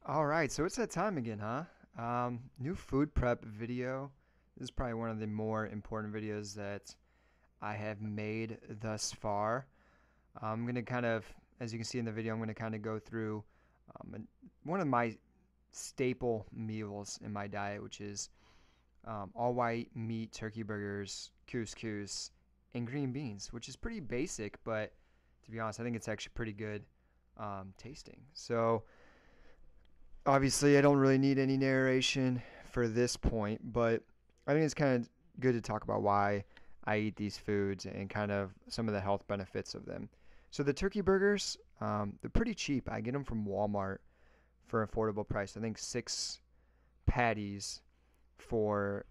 All right, so it's that time again, huh? New food prep video. This is probably one of the more important videos that I have made thus far. I'm going to kind of, as you can see in the video, I'm going to kind of go through one of my staple meals in my diet, which is all white meat turkey burgers, couscous, and green beans, which is pretty basic, but to be honest, I think it's actually pretty good tasting. So, obviously, I don't really need any narration for this point, but I think it's kind of good to talk about why I eat these foods and kind of some of the health benefits of them. So the turkey burgers, they're pretty cheap. I get them from Walmart for an affordable price. I think 6 patties for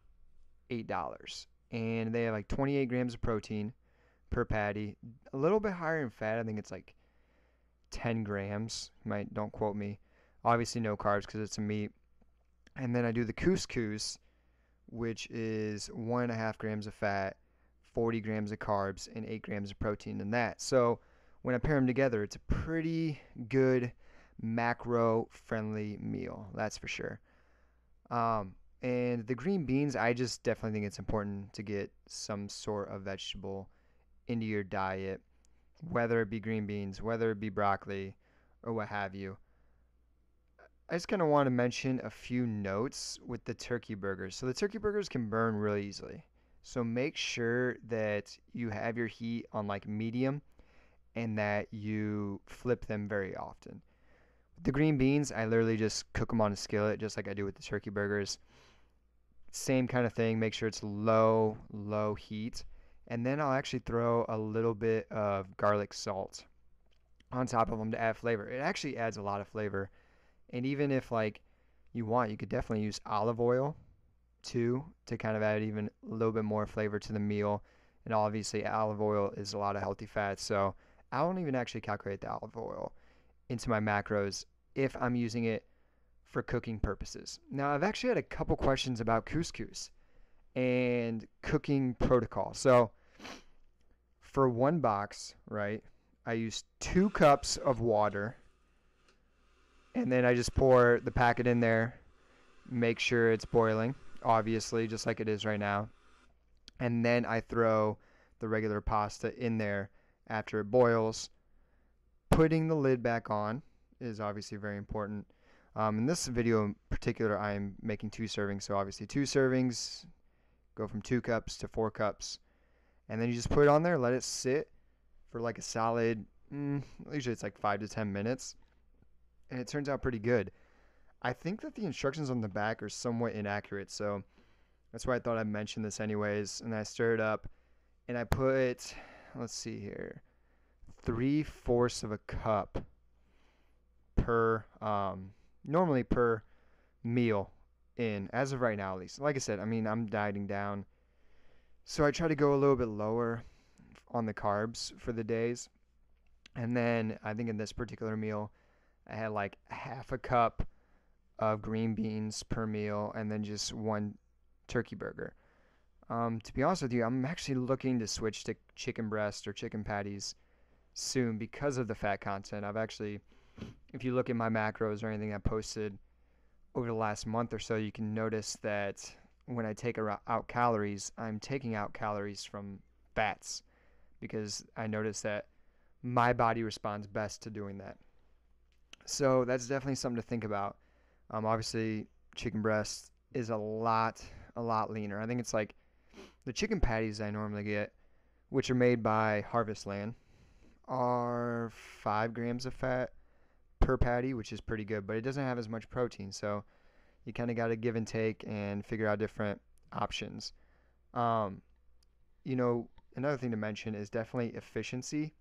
$8. And they have like 28 grams of protein per patty. A little bit higher in fat. I think it's like 10 grams. Don't quote me. Obviously no carbs because it's a meat. And then I do the couscous, which is 1.5 grams of fat, 40 grams of carbs, and 8 grams of protein in that. So when I pair them together, it's a pretty good macro-friendly meal. That's for sure. And the green beans, I just definitely think it's important to get some sort of vegetable into your diet, whether it be green beans, whether it be broccoli, or what have you. I just kind of want to mention a few notes with the turkey burgers. So the turkey burgers can burn really easily. So make sure that you have your heat on like medium and that you flip them very often. With the green beans, I literally just cook them on a skillet just like I do with the turkey burgers. Same kind of thing. Make sure it's low heat. And then I'll actually throw a little bit of garlic salt on top of them to add flavor. It actually adds a lot of flavor. And even if like you want, you could definitely use olive oil too to kind of add even a little bit more flavor to the meal. And obviously olive oil is a lot of healthy fats, so I don't even actually calculate the olive oil into my macros if I'm using it for cooking purposes. Now I've actually had a couple questions about couscous and cooking protocol. So for one box, right, I use 2 cups of water. And then I just pour the packet in there, make sure it's boiling, obviously, just like it is right now. And then I throw the regular pasta in there after it boils. Putting the lid back on is obviously very important. In this video in particular, I'm making 2 servings. So obviously 2 servings, go from 2 cups to 4 cups. And then you just put it on there, let it sit for like a solid, usually it's like 5 to 10 minutes. And it turns out pretty good. I think that the instructions on the back are somewhat inaccurate, so that's why I thought I'd mention this anyways. And I stir it up, and I put, let's see here, 3/4 of a cup per, normally per meal in, as of right now at least. Like I said, I mean, I'm dieting down, so I try to go a little bit lower on the carbs for the days. And then I think in this particular meal, I had like 1/2 cup of green beans per meal and then just 1 turkey burger. To be honest with you, I'm actually looking to switch to chicken breast or chicken patties soon because of the fat content. I've actually, if you look at my macros or anything I posted over the last month or so, you can notice that when I take out calories, I'm taking out calories from fats because I notice that my body responds best to doing that. So that's definitely something to think about. Obviously, chicken breast is a lot leaner. I think it's like the chicken patties I normally get, which are made by Harvest Land, are 5 grams of fat per patty, which is pretty good, but it doesn't have as much protein. So you kind of got to give and take and figure out different options. Another thing to mention is definitely efficiency.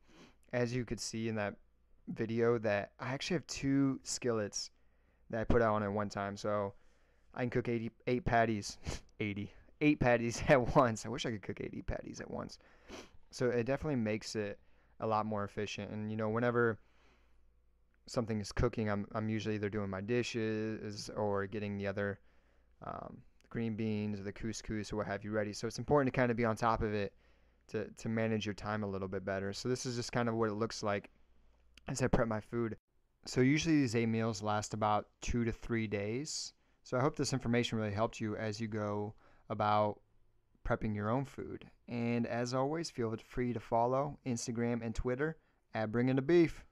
As you could see in that video, that I actually have 2 skillets that I put out on at one time, so I can cook 8 patties 8 patties at once. I wish I could cook 80 patties at once. So it definitely makes it a lot more efficient. And whenever something is cooking, I'm usually either doing my dishes or getting the other green beans or the couscous or what have you ready. So it's important to kind of be on top of it to manage your time a little bit better. So this is just kind of what it looks like as I prep my food. So usually these 8 meals last about 2 to 3 days. So I hope this information really helped you as you go about prepping your own food. And as always, feel free to follow Instagram and Twitter at Bringing the Beef.